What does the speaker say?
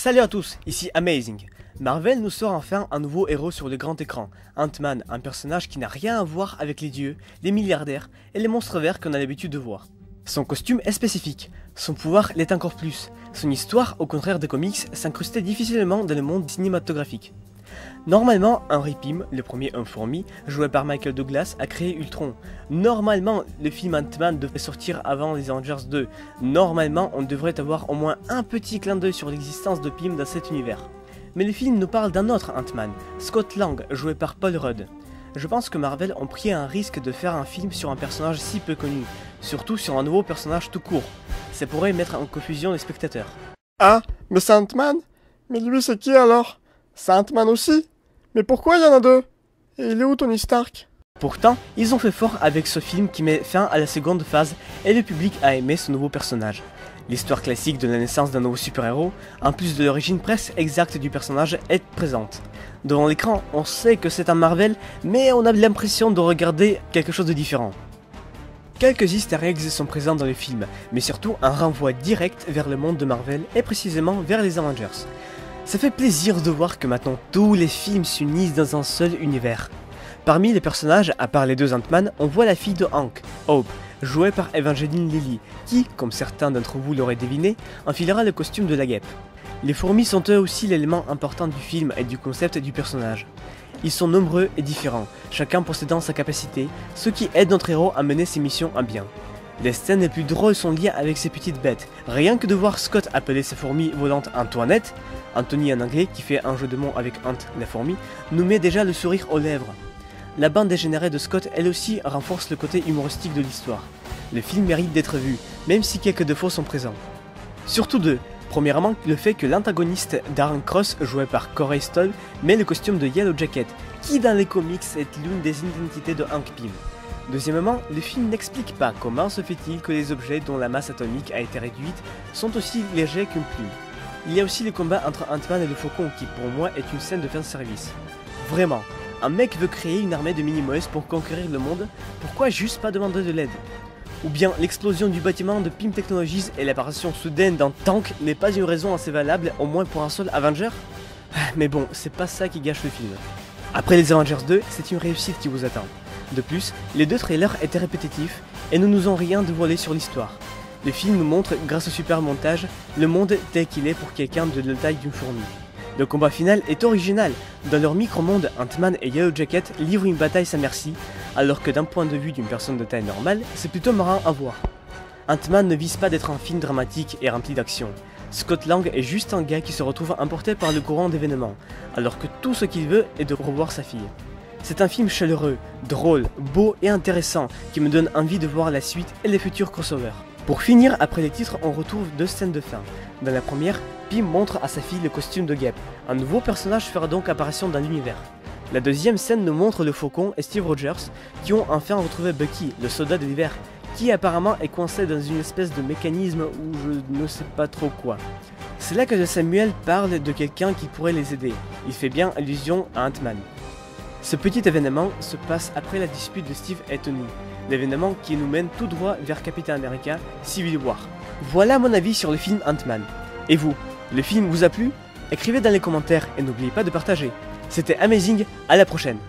Salut à tous, ici Amazing. Marvel nous sort enfin un nouveau héros sur le grand écran, Ant-Man, un personnage qui n'a rien à voir avec les dieux, les milliardaires et les monstres verts qu'on a l'habitude de voir. Son costume est spécifique, son pouvoir l'est encore plus, son histoire, au contraire des comics, s'incrustait difficilement dans le monde cinématographique. Normalement, Henry Pym, le premier homme fourmi, joué par Michael Douglas, a créé Ultron. Normalement, le film Ant-Man devrait sortir avant les Avengers 2. Normalement, on devrait avoir au moins un petit clin d'œil sur l'existence de Pym dans cet univers. Mais le film nous parle d'un autre Ant-Man, Scott Lang, joué par Paul Rudd. Je pense que Marvel ont pris un risque de faire un film sur un personnage si peu connu, surtout sur un nouveau personnage tout court. Ça pourrait mettre en confusion les spectateurs. Ah, mais c'est Ant-Man? Mais lui c'est qui alors? C'est Ant-Man aussi? Mais pourquoi il y en a deux? Et il est où Tony Stark? Pourtant, ils ont fait fort avec ce film qui met fin à la seconde phase et le public a aimé ce nouveau personnage. L'histoire classique de la naissance d'un nouveau super-héros, en plus de l'origine presque exacte du personnage, est présente. Devant l'écran, on sait que c'est un Marvel, mais on a l'impression de regarder quelque chose de différent. Quelques easter eggs sont présents dans le film, mais surtout un renvoi direct vers le monde de Marvel et précisément vers les Avengers. Ça fait plaisir de voir que maintenant tous les films s'unissent dans un seul univers. Parmi les personnages, à part les deux Ant-Man, on voit la fille de Hank, Hope, jouée par Evangeline Lilly, qui, comme certains d'entre vous l'auraient deviné, enfilera le costume de la guêpe. Les fourmis sont eux aussi l'élément important du film et du concept du personnage. Ils sont nombreux et différents, chacun possédant sa capacité, ce qui aide notre héros à mener ses missions à bien. Les scènes les plus drôles sont liées avec ces petites bêtes. Rien que de voir Scott appeler ses fourmis volantes Antoinette, Anthony en anglais qui fait un jeu de mots avec Ant la fourmi, nous met déjà le sourire aux lèvres. La bande dégénérée de Scott elle aussi renforce le côté humoristique de l'histoire. Le film mérite d'être vu, même si quelques défauts sont présents. Surtout deux. Premièrement, le fait que l'antagoniste Darren Cross, joué par Corey Stoll, met le costume de Yellow Jacket, qui dans les comics est l'une des identités de Hank Pym. Deuxièmement, le film n'explique pas comment se fait-il que les objets dont la masse atomique a été réduite sont aussi légers qu'une plume. Il y a aussi le combat entre Ant-Man et le Faucon qui pour moi est une scène de fanservice. Vraiment, un mec veut créer une armée de Minimoys pour conquérir le monde, pourquoi juste pas demander de l'aide? Ou bien l'explosion du bâtiment de Pym Technologies et l'apparition soudaine d'un tank n'est pas une raison assez valable au moins pour un seul Avenger? Mais bon, c'est pas ça qui gâche le film. Après les Avengers 2, c'est une réussite qui vous attend. De plus, les deux trailers étaient répétitifs et ne nous ont rien dévoilé sur l'histoire. Le film nous montre, grâce au super montage, le monde tel qu'il est pour quelqu'un de la taille d'une fourmi. Le combat final est original. Dans leur micro-monde, Ant-Man et Yellow Jacket livrent une bataille sans merci, alors que d'un point de vue d'une personne de taille normale, c'est plutôt marrant à voir. Ant-Man ne vise pas d'être un film dramatique et rempli d'action. Scott Lang est juste un gars qui se retrouve emporté par le courant d'événements, alors que tout ce qu'il veut est de revoir sa fille. C'est un film chaleureux, drôle, beau et intéressant qui me donne envie de voir la suite et les futurs crossovers. Pour finir, après les titres, on retrouve deux scènes de fin. Dans la première, Pym montre à sa fille le costume de guêpe. Un nouveau personnage fera donc apparition dans l'univers. La deuxième scène nous montre le Faucon et Steve Rogers qui ont enfin retrouvé Bucky, le soldat de l'hiver, qui apparemment est coincé dans une espèce de mécanisme où je ne sais pas trop quoi. C'est là que Samuel parle de quelqu'un qui pourrait les aider. Il fait bien allusion à Ant-Man. Ce petit événement se passe après la dispute de Steve et Tony, l'événement qui nous mène tout droit vers Captain America Civil War. Voilà mon avis sur le film Ant-Man. Et vous, le film vous a plu? Écrivez dans les commentaires et n'oubliez pas de partager. C'était Amazing, à la prochaine.